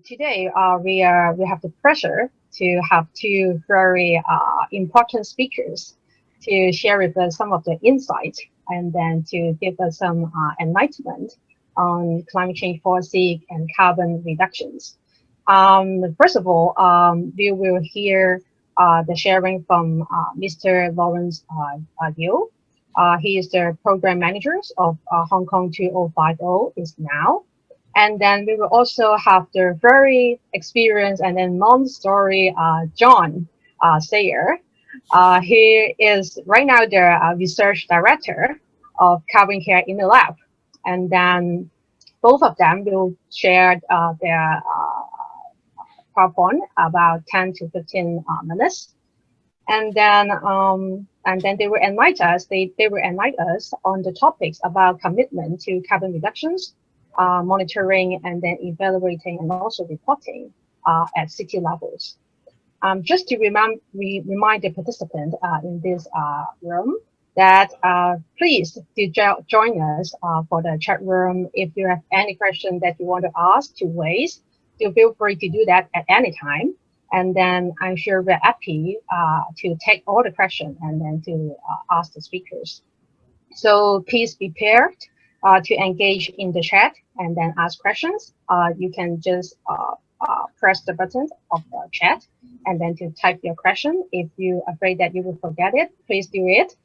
Today we have the pleasure to have two very important speakers to share with us some of the insights and then to give us some enlightenment on climate change policy and carbon reductions. First of all, we will hear the sharing from Mr. Lawrence Liu. He is the program manager of Hong Kong 2050 is now. And then we will also have the very experienced and then non-story John Sayer. He is right now the research director of Carbon Care in the lab. And then both of them will share their PowerPoint about 10 to 15 minutes. And then they will enlighten us. They will enlighten us on the topics about commitment to carbon reductions, monitoring, and then evaluating and also reporting at city levels. Just to remind the participant in this room that please do join us for the chat room. If you have any question that you want to ask to raise, do feel free to do that at any time. And then I'm sure we're happy to take all the questions and then to ask the speakers. So please be prepared to engage in the chat and then ask questions. You can just press the button of the chat and then to type your question. If you're afraid that you will forget it, please do it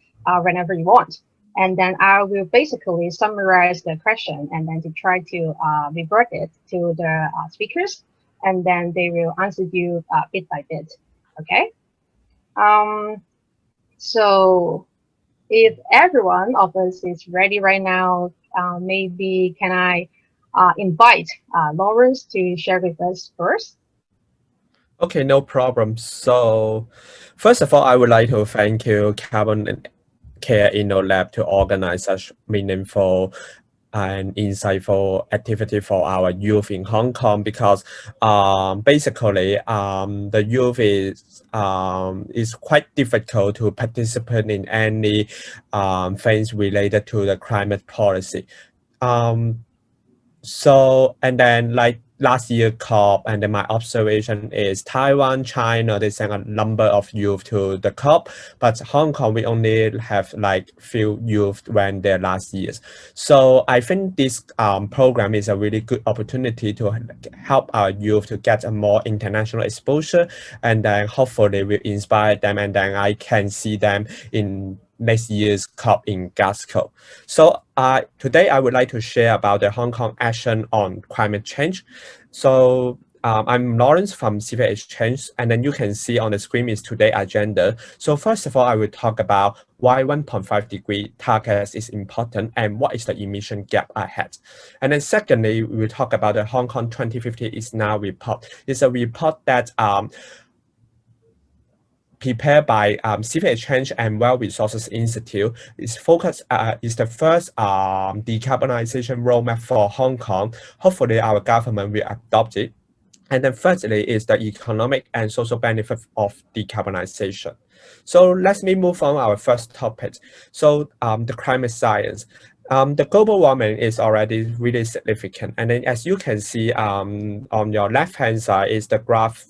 whenever you want. And then I will basically summarize the question and then to try to revert it to the speakers, and then they will answer you bit by bit. Okay. So if everyone of us is ready right now, maybe can I invite Lawrence to share with us first? Okay, no problem. So first of all, I would like to thank you, Carbon Care in the Lab, to organize such meaningful and insightful activity for our youth in Hong Kong, because basically the youth is quite difficult to participate in any things related to the climate policy. So, and then like last year COP, and then my observation is Taiwan, China, they sent a number of youth to the COP, but Hong Kong, we only have like few youth went there last years. So I think this program is a really good opportunity to help our youth to get a more international exposure, and then hopefully will inspire them, and then I can see them in next year's COP in Glasgow. So today I would like to share about the Hong Kong action on climate change. So I'm Lawrence from Civil Exchange, and then you can see on the screen is today's agenda. So first of all, I will talk about why 1.5 degree target is important and what is the emission gap ahead. And then secondly, we will talk about the Hong Kong 2050 is now report. It's a report that prepared by Civil Exchange and Well Resources Institute. Is focused is the first decarbonization roadmap for Hong Kong. Hopefully our government will adopt it. And then thirdly is the economic and social benefit of decarbonization. So let me move on our first topic. So the climate science. The global warming is already really significant. And then as you can see on your left-hand side is the graph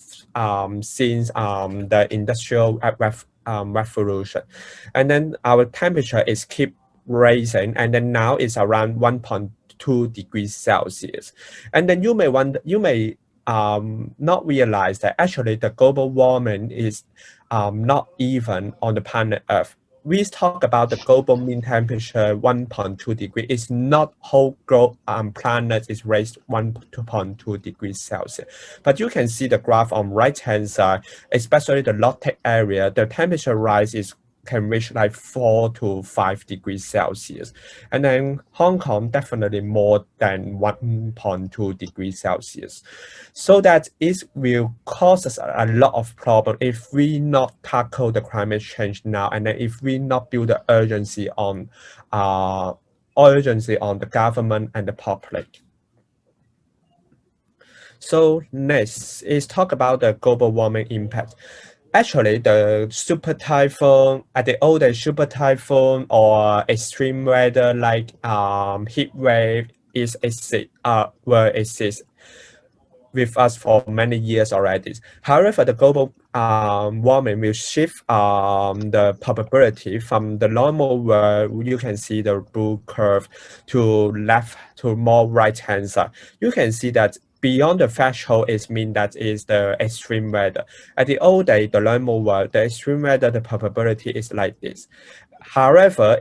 since the industrial revolution. And then our temperature is keep rising, and then now it's around 1.2 degrees Celsius. And then you may not realize that actually the global warming is not even on the planet Earth. We talk about the global mean temperature 1.2 degrees. It's not whole globe planet is raised 1.2 degrees Celsius. But you can see the graph on right hand side, especially the Arctic area, the temperature rise can reach like 4 to 5 degrees Celsius. And then Hong Kong definitely more than 1.2 degrees Celsius. So that it will cause us a lot of problem if we not tackle the climate change now, and then if we not build the urgency on the government and the public. So next is talk about the global warming impact. Actually, the super typhoon, the older super typhoon or extreme weather like heat wave will exist. with us for many years already. However, the global warming will shift the probability from the normal where you can see the blue curve to left to more right hand side. You can see that beyond the threshold is mean that is the extreme weather. At the old day, the normal world, the extreme weather, the probability is like this. However,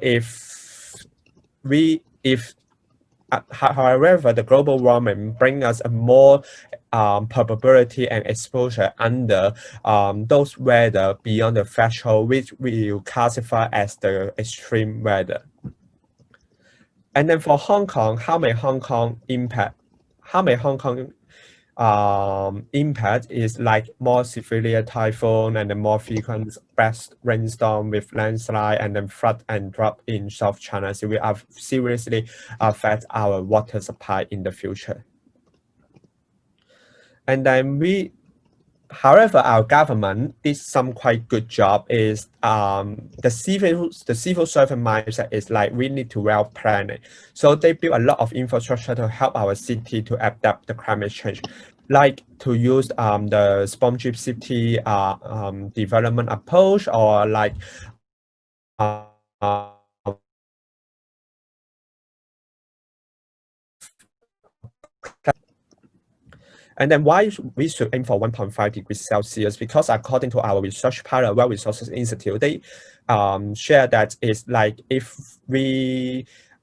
however, the global warming bring us a more probability and exposure under those weather beyond the threshold, which we will classify as the extreme weather. And then for Hong Kong, how may Hong Kong impact is like more severe typhoon and then more frequent fast rainstorm with landslide and then flood and drought in South China. So we have seriously affect our water supply in the future. And then however, our government did some quite good job is the civil servant mindset is like we need to well plan it. So they build a lot of infrastructure to help our city to adapt the climate change, like to use the sponsorship city development approach, or like and then why we should aim for 1.5 degrees Celsius? Because according to our research partner, World Resources Institute, they share that it's like if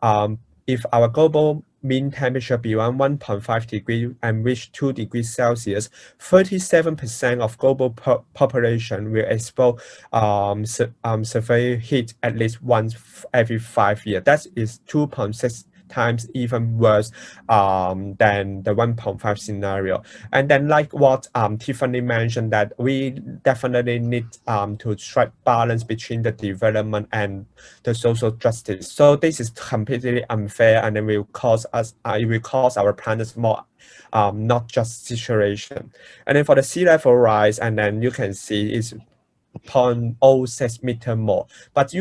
our global mean temperature beyond 1.5 degrees and reach 2 degrees Celsius, 37% of global population will expose severe heat at least once every 5 years. That is 2.6 times even worse than the 1.5 scenario. And then like what Tiffany mentioned, that we definitely need to strike balance between the development and the social justice. So this is completely unfair, and it will cause our planet more not just situation. And then for the sea level rise, and then you can see it's 0.06 meter more, but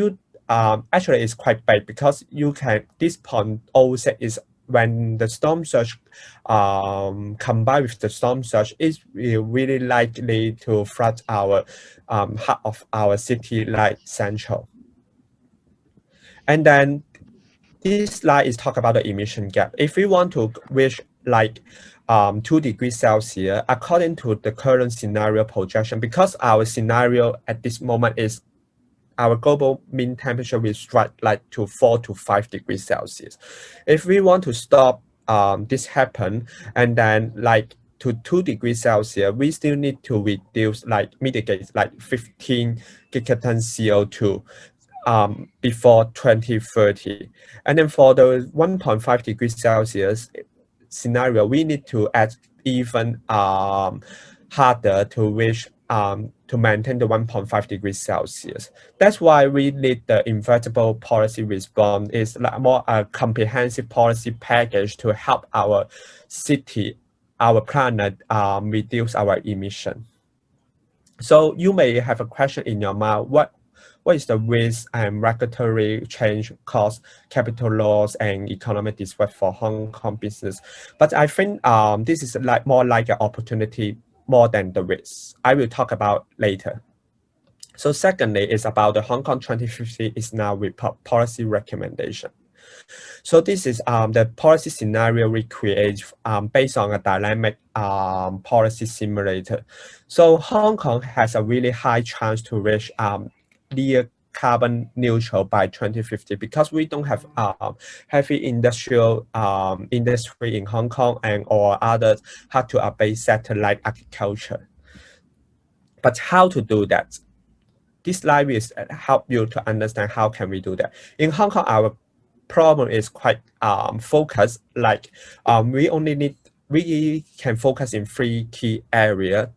actually it's quite big, because this 0.06 is when the storm surge combined with the storm surge is really likely to flood our heart of our city like Central. And then this slide is talk about the emission gap. If we want to reach like 2 degrees Celsius, according to the current scenario projection, because our scenario at this moment is our global mean temperature will strike like to 4 to 5 degrees Celsius. If we want to stop this happen, and then like to 2 degrees Celsius, we still need to mitigate like 15 gigatons CO2 before 2030. And then for the 1.5 degrees Celsius scenario, we need to add even harder to reach to maintain the 1.5 degrees Celsius. That's why we need the inevitable policy response. Is like more a comprehensive policy package to help our city, our planet reduce our emission. So you may have a question in your mind: what is the risk and regulatory change, cost, capital loss, and economic disruption for Hong Kong business? But I think this is more like an opportunity more than the risk. I will talk about later. So secondly, is about the Hong Kong 2050 is now report policy recommendation. So this is the policy scenario we create based on a dynamic policy simulator. So Hong Kong has a really high chance to reach near carbon neutral by 2050, because we don't have heavy industrial industry in Hong Kong and or others hard to abate sector like agriculture. But how to do that? This slide will help you to understand how can we do that. In Hong Kong, our problem is quite focused. Like we can focus in 3 key areas: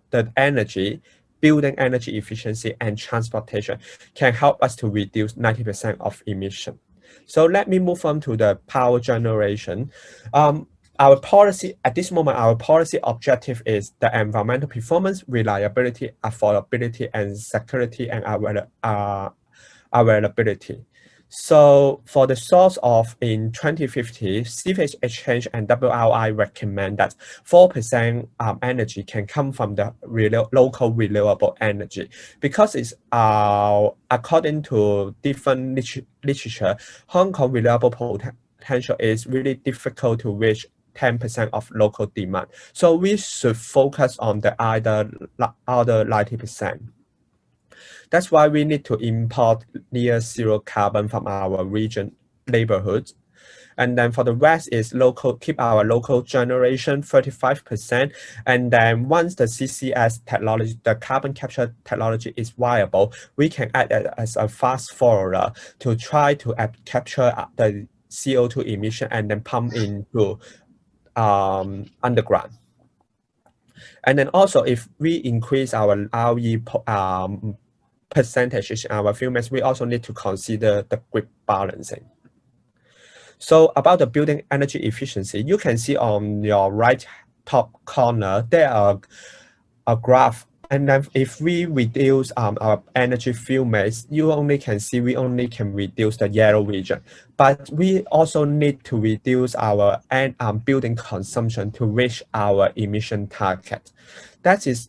the energy, building energy efficiency, and transportation can help us to reduce 90% of emission. So let me move on to the power generation. Our policy at this moment, our policy objective is the environmental performance, reliability, affordability, and security and availability. So for the source of in 2050, CFH Exchange and WRI recommend that 4% energy can come from the local renewable energy, because it's according to different literature, Hong Kong renewable potential is really difficult to reach 10% of local demand. So we should focus on the other 90%. That's why we need to import near zero carbon from our region neighborhoods. And then for the rest is local, keep our local generation 35%. And then once the CCS technology, the carbon capture technology is viable, we can add it as a fast forwarder to try to capture the CO2 emission and then pump into underground. And then also if we increase our RE percentage in our fuel mix, we also need to consider the grid balancing. So about the building energy efficiency, you can see on your right top corner, there are a graph. And then if we reduce our energy fuel mix, you only can see we only can reduce the yellow region. But we also need to reduce our building consumption to reach our emission target. That is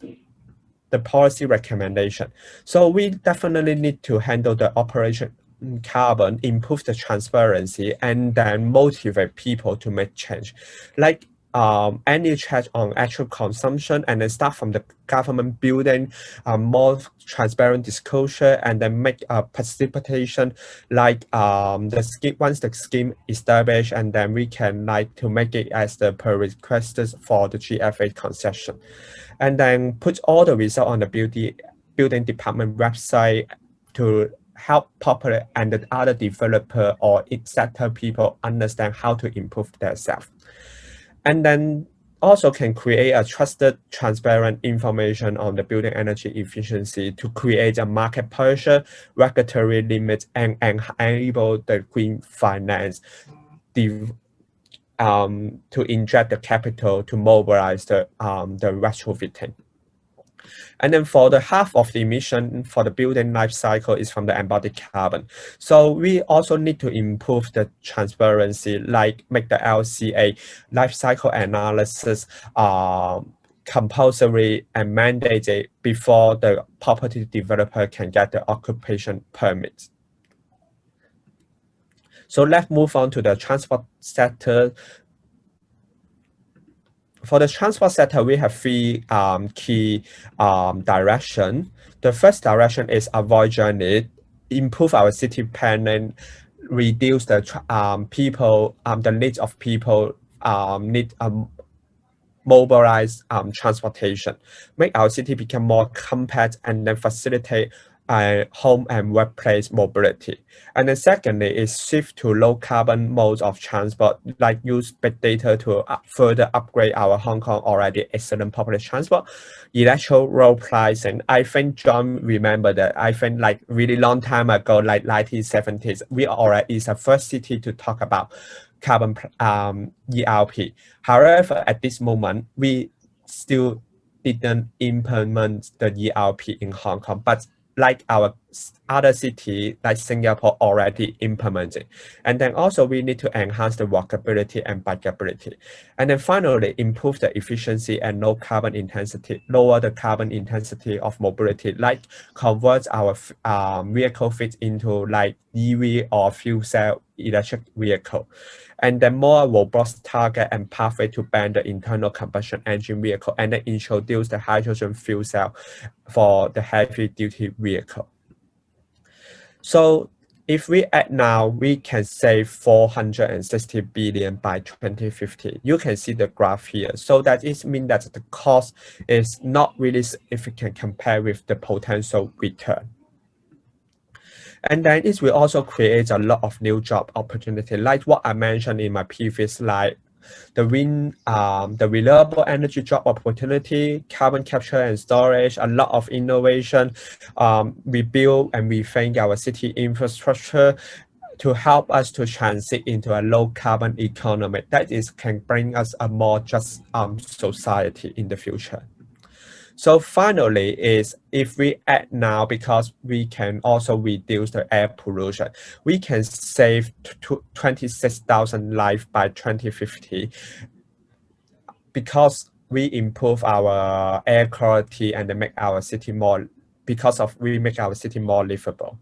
the policy recommendation. So we definitely need to handle the operation carbon, improve the transparency, and then motivate people to make change. Like any check on actual consumption, and then start from the government building more transparent disclosure, and then make participation like the scheme. Once the scheme established, and then we can like to make it as the per requested for the GFA concession, and then put all the results on the building department website to help popular and the other developer or sector people understand how to improve themselves. And then also can create a trusted, transparent information on the building energy efficiency to create a market pressure, regulatory limits, and enable the green finance to inject the capital to mobilize the retrofitting. And then for the half of the emission for the building life cycle is from the embodied carbon. So we also need to improve the transparency, like make the LCA life cycle analysis compulsory and mandated before the property developer can get the occupation permits. So let's move on to the transport sector. For the transport sector, we have three key directions. The first direction is avoid journey, improve our city planning, reduce the the needs of people need mobilize transportation, make our city become more compact, and then facilitate home and workplace mobility. And then secondly is shift to low carbon modes of transport, like use big data to further upgrade our Hong Kong already excellent public transport. Electoral road pricing, I think John remember that, I think like really long time ago, like 1970s, we already is the first city to talk about carbon ERP. However, at this moment, we still didn't implement the ERP in Hong Kong, but like our other city, like Singapore, already implemented. And then also we need to enhance the walkability and bikeability. And then finally, improve the efficiency and lower the carbon intensity of mobility, like convert our vehicle fleet into like EV or fuel cell electric vehicle. And then more robust target and pathway to ban the internal combustion engine vehicle, and then introduce the hydrogen fuel cell for the heavy duty vehicle. So if we add now, we can save 460 billion by 2050. You can see the graph here. So that it means that the cost is not really significant compared with the potential return. And then it will also create a lot of new job opportunity, like what I mentioned in my previous slide. The renewable energy job opportunity, carbon capture and storage, a lot of innovation. We build and rethink our city infrastructure to help us to transit into a low carbon economy that can bring us a more just society in the future. So finally is if we act now, because we can also reduce the air pollution, we can save 26,000 lives by 2050 because we improve our air quality and make our city more, we make our city more livable.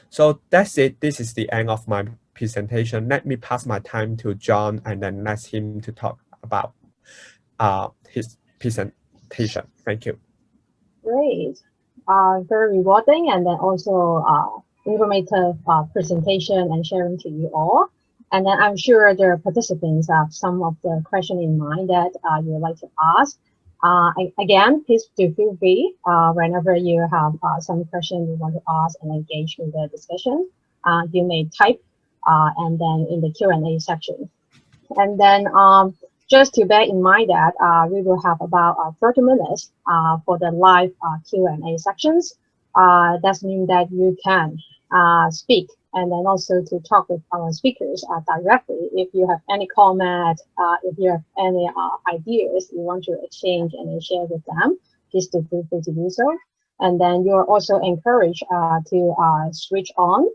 So that's it. This is the end of my presentation. Let me pass my time to John and then let him to talk about his presentation. Thank you. Great. Very rewarding and then also informative presentation and sharing to you all. And then I'm sure the participants have some of the questions in mind that you would like to ask. Again, please do feel free whenever you have some question you want to ask and engage in the discussion. You may type and then in the Q&A section. And then just to bear in mind that we will have about 30 minutes for the live Q&A sections. That means that you can speak and then also to talk with our speakers directly. If you have any comment, if you have any ideas you want to exchange and share with them, please do feel free to do so. And then you're also encouraged to switch on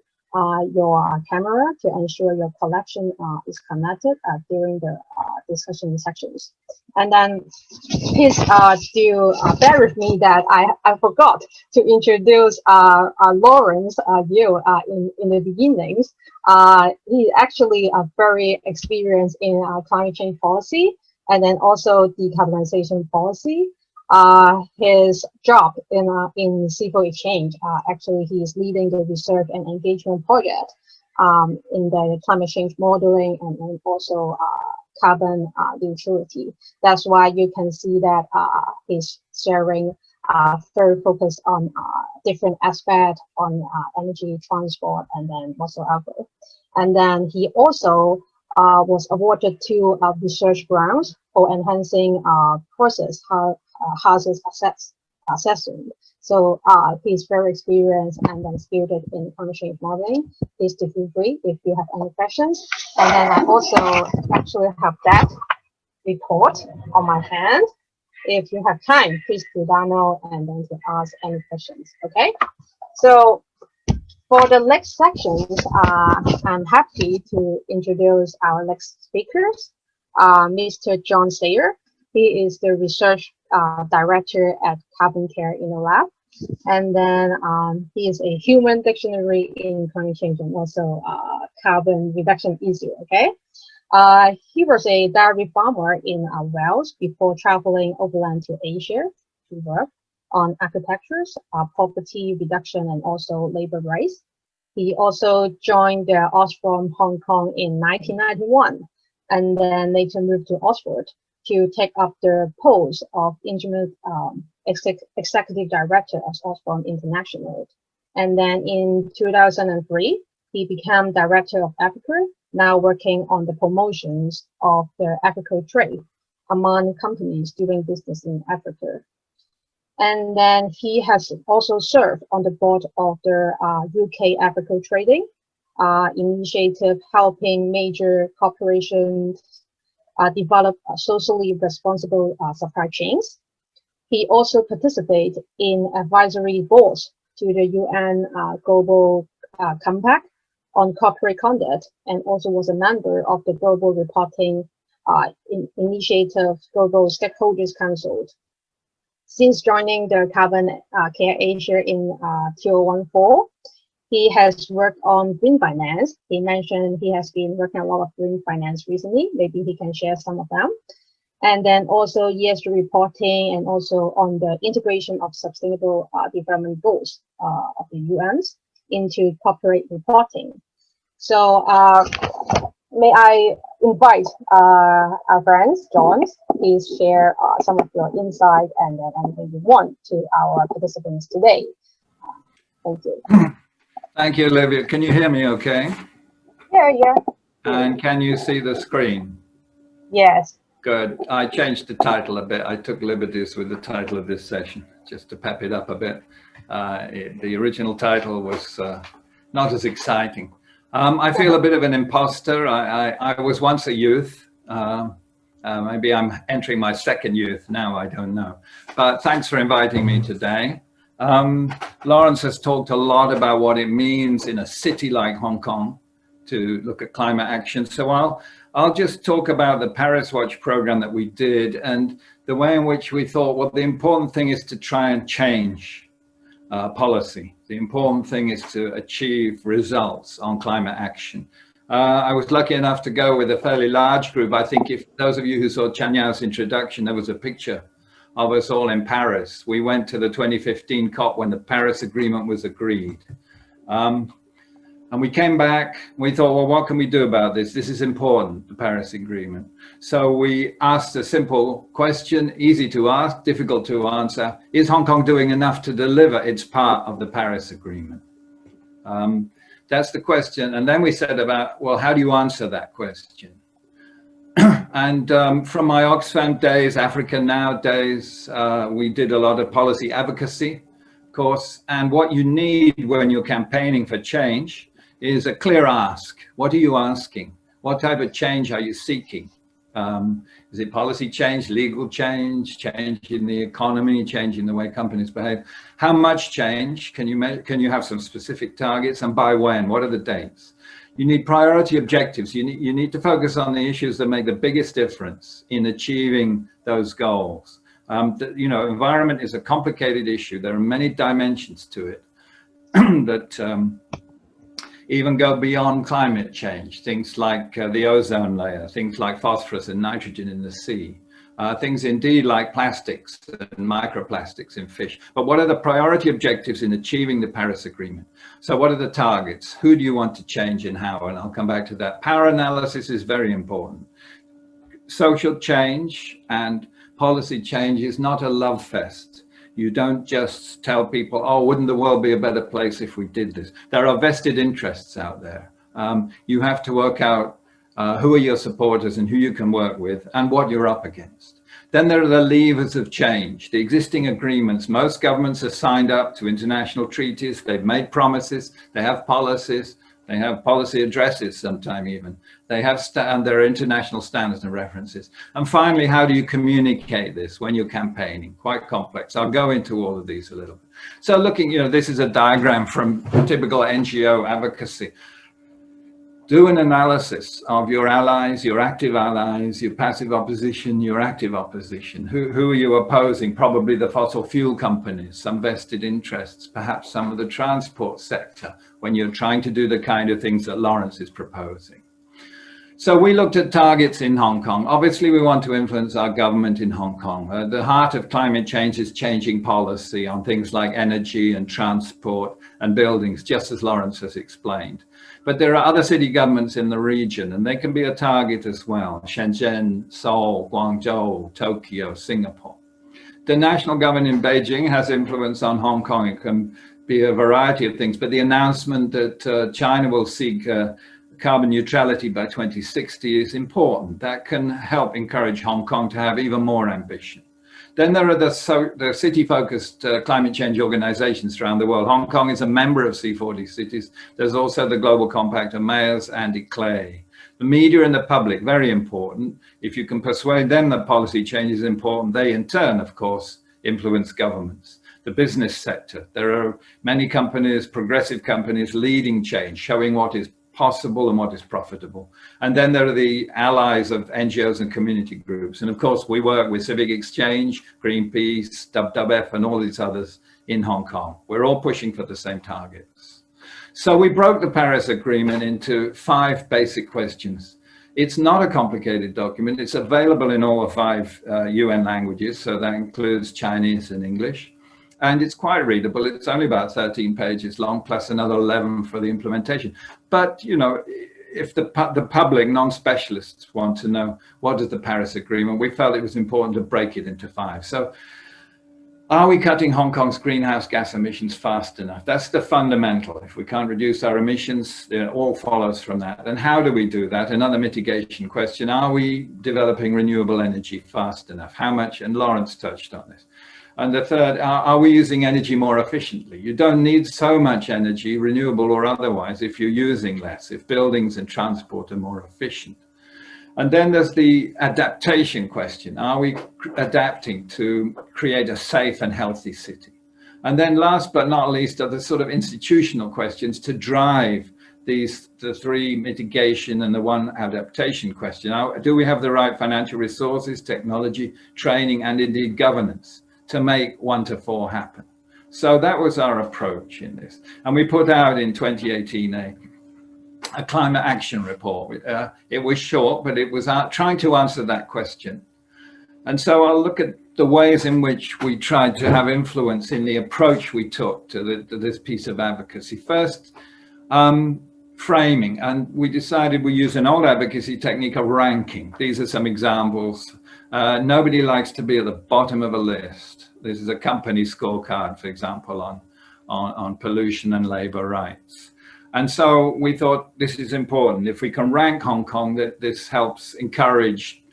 your camera to ensure your collection is connected during the discussion sections. And then please do bear with me that I forgot to introduce Lawrence Yu in the beginnings. He's actually very experienced in climate change policy and then also decarbonization policy. His job in civil exchange, actually he is leading the research and engagement project in the climate change modeling and also carbon neutrality. That's why you can see that he's sharing very focused on different aspects on energy, transport, and then whatsoever. And then he also was awarded 2 research grants for enhancing process hazard assessment. So he's very experienced and then skilled in climate change modeling. Please do feel free if you have any questions. And then I also actually have that report on my hand. If you have time, please do download and then to ask any questions. Okay. So for the next sections, I'm happy to introduce our next speakers, Mr. John Sayer. He is the research director at Carbon Care InnoLab. And then he is a human dictionary in climate change and also carbon reduction issue, okay? He was a dairy farmer in Wales before traveling overland to Asia to work on architectures, poverty reduction, and also labor rights. He also joined the Oxfam Hong Kong in 1991, and then later moved to Oxford to take up the post of interim executive director of Oxfam International. And then in 2003, he became director of Africa, now working on the promotions of the Africa trade among companies doing business in Africa. And then he has also served on the board of the UK Africa Trading initiative, helping major corporations develop socially responsible supply chains. He also participates in advisory boards to the UN Global Compact on corporate conduct, and also was a member of the Global Reporting Initiative Global Stakeholders Council. Since joining the Carbon Care Asia in 2014, he has worked on green finance. He mentioned he has been working a lot of green finance recently. Maybe he can share some of them. And then also ESG reporting and also on the integration of sustainable development goals of the UN's into corporate reporting. So may I invite our friends, John, please share some of your insight and then anything you want to our participants today. Thank you. Thank you, Olivia. Can you hear me okay? Yeah. And can you see the screen? Yes. Good. I changed the title a bit. I took liberties with the title of this session just to pep it up a bit. The original title was not as exciting. I feel a bit of an imposter. I was once a youth, and Maybe I'm entering my second youth now, I don't know. But thanks for inviting me today. Lawrence has talked a lot about what it means in a city like Hong Kong to look at climate action. So I'll just talk about the Paris Watch program that we did and the way in which we thought, well, the important thing is to try and change policy. The important thing is to achieve results on climate action. I was lucky enough to go with a fairly large group. I think if those of you who saw Chan Yao's introduction, there was a picture of us all in Paris. We went to the 2015 COP when the Paris Agreement was agreed. And we came back, we thought, well, what can we do about this? This is important, the Paris Agreement. So we asked a simple question, easy to ask, difficult to answer. Is Hong Kong doing enough to deliver its part of the Paris Agreement? That's the question. And then we said about, well, how do you answer that question? And from my Oxfam days, Africa Now days, we did a lot of policy advocacy, of course. And what you need when you're campaigning for change is a clear ask. What are you asking? What type of change are you seeking? Is it policy change, legal change, change in the economy, change in the way companies behave? How much change? Can you have some specific targets, and by when? What are the dates? You need priority objectives. You need to focus on the issues that make the biggest difference in achieving those goals. You know, environment is a complicated issue. There are many dimensions to it that even go beyond climate change. Things like the ozone layer, things like phosphorus and nitrogen in the sea, things indeed like plastics and microplastics in fish. But what are the priority objectives in achieving the Paris Agreement? So what are the targets? Who do you want to change and how? And I'll come back to that. Power analysis is very important. Social change and policy change is not a love fest. You don't just tell people, oh, wouldn't the world be a better place if we did this? There are vested interests out there. You have to work out who are your supporters and who you can work with and what you're up against. Then there are the levers of change, the existing agreements. Most governments are signed up to international treaties. They've made promises. They have policies. They have policy addresses sometime even. They have their international standards and references. And finally, how do you communicate this when you're campaigning? Quite complex. I'll go into all of these a little bit. So looking, you know, this is a diagram from typical NGO advocacy. Do an analysis of your allies, your active allies, your passive opposition, your active opposition. Who are you opposing? Probably the fossil fuel companies, some vested interests, perhaps some of the transport sector, when you're trying to do the kind of things that Lawrence is proposing. So we looked at targets in Hong Kong. Obviously, we want to influence our government in Hong Kong. The heart of climate change is changing policy on things like energy and transport and buildings, just as Lawrence has explained. But there are other city governments in the region, and they can be a target as well. Shenzhen, Seoul, Guangzhou, Tokyo, Singapore. The national government in Beijing has influence on Hong Kong. It can be a variety of things, but the announcement that China will seek carbon neutrality by 2060 is important. That can help encourage Hong Kong to have even more ambition. Then there are the city-focused climate change organizations around the world. Hong Kong is a member of C40 cities. There's also the Global Compact of Mayors, Andy Clay. The media and the public, very important. If you can persuade them that policy change is important, they in turn, of course, influence governments. The business sector, there are many companies, progressive companies, leading change, showing what is possible and what is profitable. And then there are the allies of NGOs and community groups. And of course, we work with Civic Exchange, Greenpeace, WWF, and all these others in Hong Kong. We're all pushing for the same targets. So we broke the Paris Agreement into 5 basic questions. It's not a complicated document. It's available in all the 5 UN languages. So that includes Chinese and English. And it's quite readable. It's only about 13 pages long, plus another 11 for the implementation. But, you know, if the public, non-specialists, want to know what is the Paris Agreement, we felt it was important to break it into 5. So are we cutting Hong Kong's greenhouse gas emissions fast enough? That's the fundamental. If we can't reduce our emissions, it all follows from that. And how do we do that? Another mitigation question. Are we developing renewable energy fast enough? How much? And Lawrence touched on this. And the third, are we using energy more efficiently? You don't need so much energy, renewable or otherwise, if you're using less, if buildings and transport are more efficient. And then there's the adaptation question. Are we adapting to create a safe and healthy city? And then last but not least are the sort of institutional questions to drive the three mitigation and the one adaptation question. Do we have the right financial resources, technology, training, and indeed governance to make 1 to 4 happen? So that was our approach in this. And we put out in 2018 a climate action report. It was short, but it was trying to answer that question. And so I'll look at the ways in which we tried to have influence in the approach we took to this piece of advocacy. First, framing, and we decided we use an old advocacy technique of ranking. These are some examples. Nobody likes to be at the bottom of a list. This is a company scorecard, for example, on pollution and labor rights. And so we thought this is important. If we can rank Hong Kong, that this helps encourage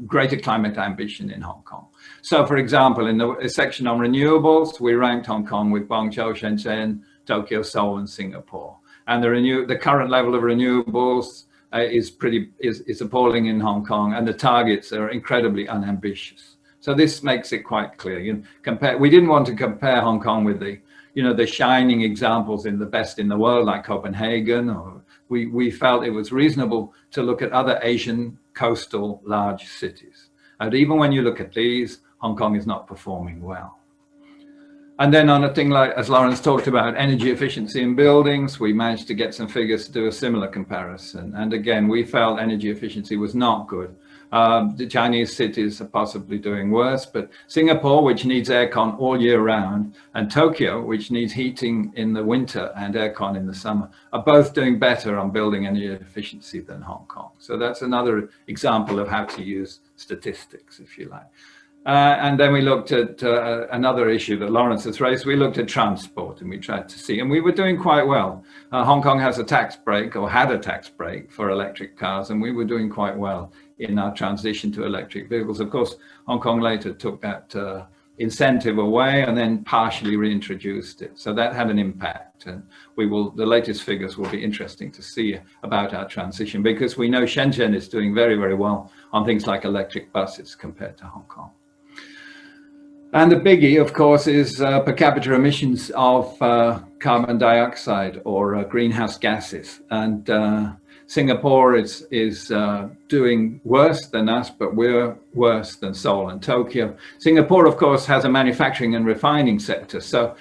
greater climate ambition in Hong Kong. So for example, in the section on renewables, we ranked Hong Kong with Guangzhou, Shenzhen, Tokyo, Seoul, and Singapore. And the current level of renewables is appalling in Hong Kong, and the targets are incredibly unambitious. So this makes it quite clear. We didn't want to compare Hong Kong with the shining examples in the best in the world, like Copenhagen. Or we felt it was reasonable to look at other Asian coastal large cities. And even when you look at these, Hong Kong is not performing well. And then on a thing like, as Lawrence talked about, energy efficiency in buildings, we managed to get some figures to do a similar comparison. And again, we felt energy efficiency was not good. The Chinese cities are possibly doing worse, but Singapore, which needs aircon all year round, and Tokyo, which needs heating in the winter and aircon in the summer, are both doing better on building energy efficiency than Hong Kong. So that's another example of how to use statistics, if you like. And then we looked at another issue that Lawrence has raised. We looked at transport, and we tried to see, and we were doing quite well. Hong Kong has a tax break, or had a tax break, for electric cars, and we were doing quite well in our transition to electric vehicles. Of course, Hong Kong later took that incentive away and then partially reintroduced it. So that had an impact, and the latest figures will be interesting to see about our transition, because we know Shenzhen is doing very, very well on things like electric buses compared to Hong Kong. And the biggie, of course, is per capita emissions of carbon dioxide or greenhouse gases. And Singapore is doing worse than us, but we're worse than Seoul and Tokyo. Singapore, of course, has a manufacturing and refining sector. So,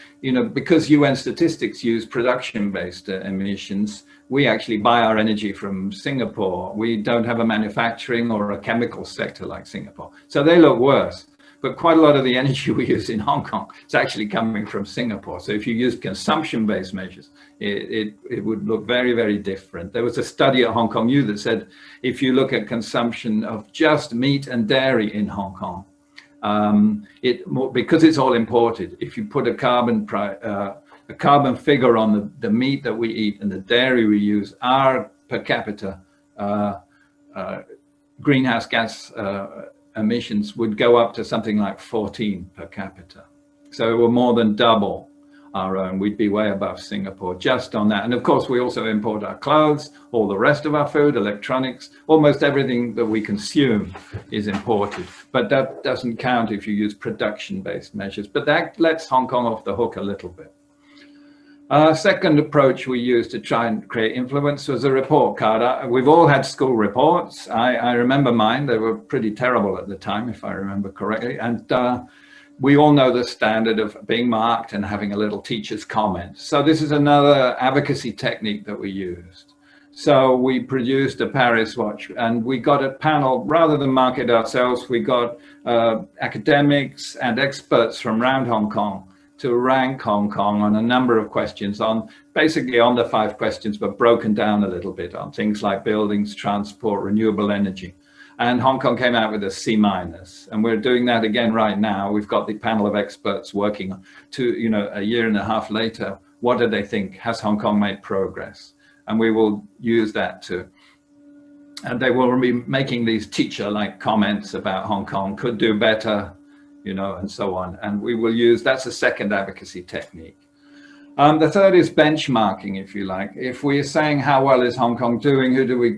because UN statistics use production-based emissions, we actually buy our energy from Singapore. We don't have a manufacturing or a chemical sector like Singapore. So they look worse. But quite a lot of the energy we use in Hong Kong is actually coming from Singapore. So if you use consumption-based measures, it would look very, very different. There was a study at Hong Kong U that said, if you look at consumption of just meat and dairy in Hong Kong, because it's all imported, if you put a carbon figure on the meat that we eat and the dairy we use, our per capita greenhouse gas emissions would go up to something like 14 per capita. So we're more than double our own. We'd be way above Singapore just on that. And of course, we also import our clothes, all the rest of our food, electronics, almost everything that we consume is imported. But that doesn't count if you use production-based measures. But that lets Hong Kong off the hook a little bit. Second approach we used to try and create influence was a report card. We've all had school reports. I remember mine. They were pretty terrible at the time, if I remember correctly. And we all know the standard of being marked and having a little teacher's comment. So this is another advocacy technique that we used. So we produced a Paris Watch, and we got a panel. Rather than mark it ourselves, we got academics and experts from around Hong Kong to rank Hong Kong on a number of questions, basically on the 5 questions, but broken down a little bit on things like buildings, transport, renewable energy. And Hong Kong came out with a C-. And we're doing that again right now. We've got the panel of experts working to, a year and a half later, what do they think? Has Hong Kong made progress? And we will use that too. And they will be making these teacher-like comments about Hong Kong, could do better, and so on. And we will use, that's a second advocacy technique. The third is benchmarking, if you like. If we're saying how well is Hong Kong doing,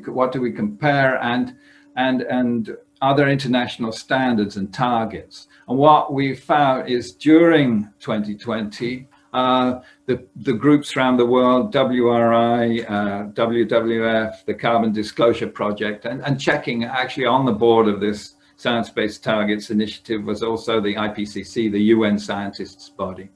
what do we compare? And and other international standards and targets. And what we found is during 2020, the groups around the world, WRI, WWF, the Carbon Disclosure Project, and checking actually on the board of this Science-Based Targets Initiative was also the IPCC, the UN scientists body.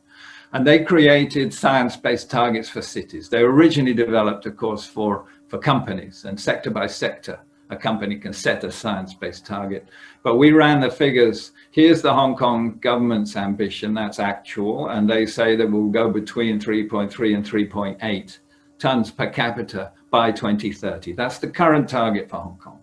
And they created science-based targets for cities. They originally developed, of course, for companies, and sector by sector, a company can set a science-based target. But we ran the figures. Here's the Hong Kong government's ambition, that's actual, and they say that we'll go between 3.3 and 3.8 tons per capita by 2030. That's the current target for Hong Kong.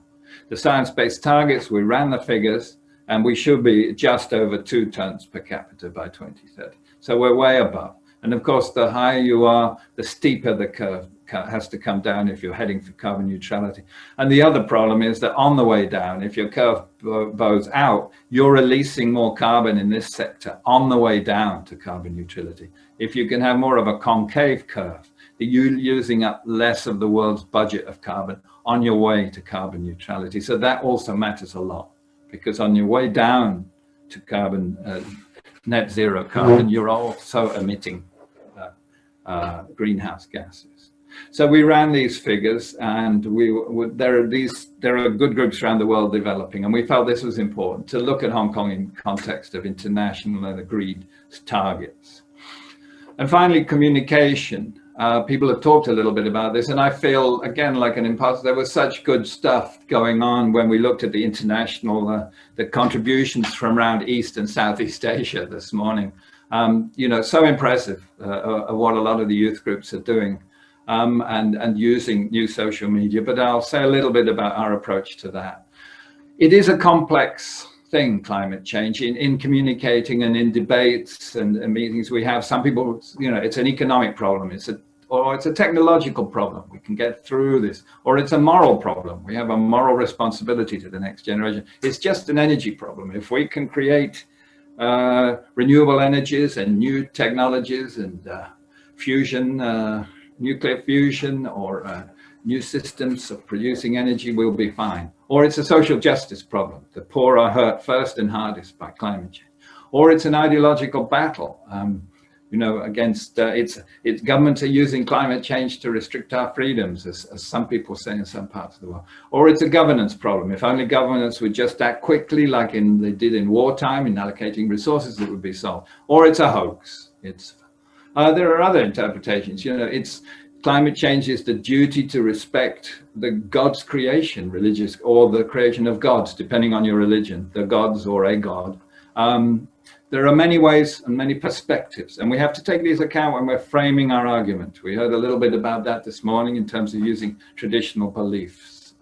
The science-based targets, we ran the figures, and we should be just over 2 tons per capita by 2030. So we're way above. And of course, the higher you are, the steeper the curve has to come down if you're heading for carbon neutrality. And the other problem is that on the way down, if your curve bows out, you're releasing more carbon in this sector on the way down to carbon neutrality. If you can have more of a concave curve, you're using up less of the world's budget of carbon on your way to carbon neutrality. So that also matters a lot, because on your way down to carbon, net zero carbon, you're also emitting greenhouse gases. So we ran these figures, and there are good groups around the world developing, and we felt this was important to look at Hong Kong in context of international and agreed targets. And finally, communication. People have talked a little bit about this, and I feel, again, like an imposter. There was such good stuff going on when we looked at the international, the contributions from around East and Southeast Asia this morning. You know, so impressive what a lot of the youth groups are doing and using new social media. But I'll say a little bit about our approach to that. It is a complex thing, climate change, in communicating and in debates and meetings we have. Some people, you know, it's an economic problem, or it's a technological problem. We can get through this, or it's a moral problem. We have a moral responsibility to the next generation. It's just an energy problem. If we can create renewable energies and new technologies and fusion, nuclear fusion, or new systems of producing energy, we'll be fine. Or it's a social justice problem. The poor are hurt first and hardest by climate change. Or it's an ideological battle, you know, against, it's governments are using climate change to restrict our freedoms, as some people say in some parts of the world. Or it's a governance problem. If only governments would just act quickly, like they did in wartime, in allocating resources, it would be solved. Or it's a hoax. There are other interpretations. You know, climate change is the duty to respect the God's creation, religious, or the creation of gods, depending on your religion, the gods or a god. There are many ways and many perspectives, and we have to take these account when we're framing our argument. We heard a little bit about that this morning in terms of using traditional beliefs.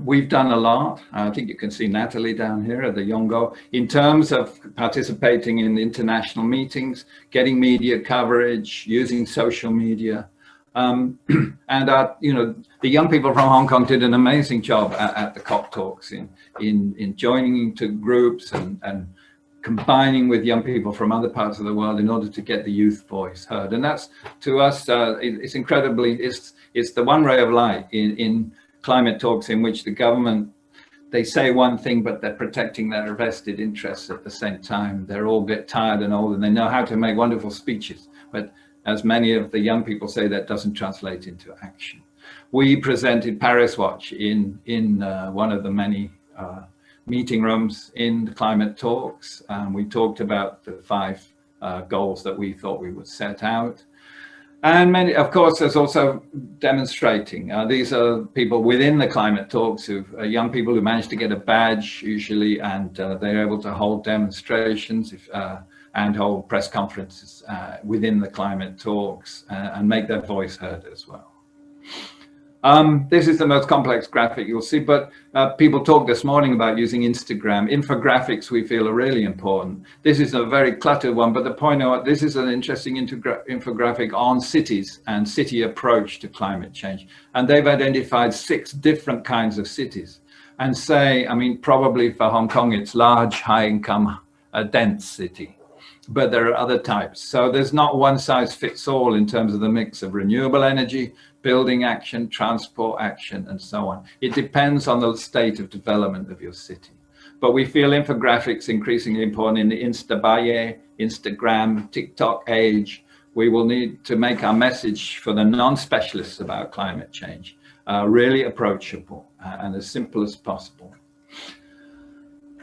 We've done a lot. I think you can see Natalie down here at the Yongo, in terms of participating in international meetings, getting media coverage, using social media. And you know, the young people from Hong Kong did an amazing job at the COP talks in joining into groups and combining with young people from other parts of the world in order to get the youth voice heard. And that's, to us, it's incredibly, it's the one ray of light in climate talks in which the government, they say one thing, but they're protecting their vested interests at the same time. They're all a bit tired and old, and they know how to make wonderful speeches. But as many of the young people say, that doesn't translate into action. We presented Paris Watch in one of the many meeting rooms in the climate talks. We talked about the 5 goals that we thought we would set out. And many, of course, there's also demonstrating. These are people within the climate talks, young people who manage to get a badge usually, and they're able to hold demonstrations and hold press conferences within the climate talks and make their voice heard as well. This is the most complex graphic you'll see, but people talked this morning about using Instagram. Infographics we feel are really important. This is a very cluttered one, but the point out, this is an interesting infographic on cities and city approach to climate change. And they've identified 6 different kinds of cities and say, I mean, probably for Hong Kong, it's large, high income, dense city. but there are other types. So there's not one size fits all in terms of the mix of renewable energy, building action, transport action, and so on. It depends on the state of development of your city. But we feel infographics increasingly important in the Instabaye, Instagram, TikTok age. We will need to make our message for the non-specialists about climate change really approachable and as simple as possible.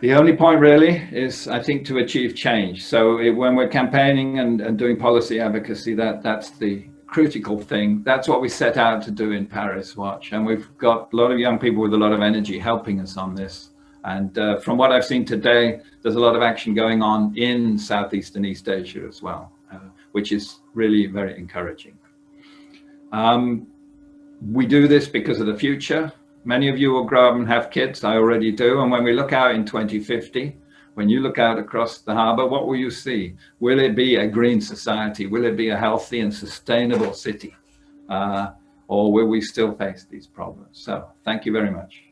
The only point really is, I think, to achieve change. So when we're campaigning and doing policy advocacy, that's the critical thing. That's what we set out to do in Paris Watch. And we've got a lot of young people with a lot of energy helping us on this. And from what I've seen today, there's a lot of action going on in Southeast and East Asia as well, which is really very encouraging. We do this because of the future. Many of you will grow up and have kids. I already do. And when we look out in 2050, when you look out across the harbor, what will you see? Will it be a green society? Will it be a healthy and sustainable city? Or will we still face these problems? So thank you very much.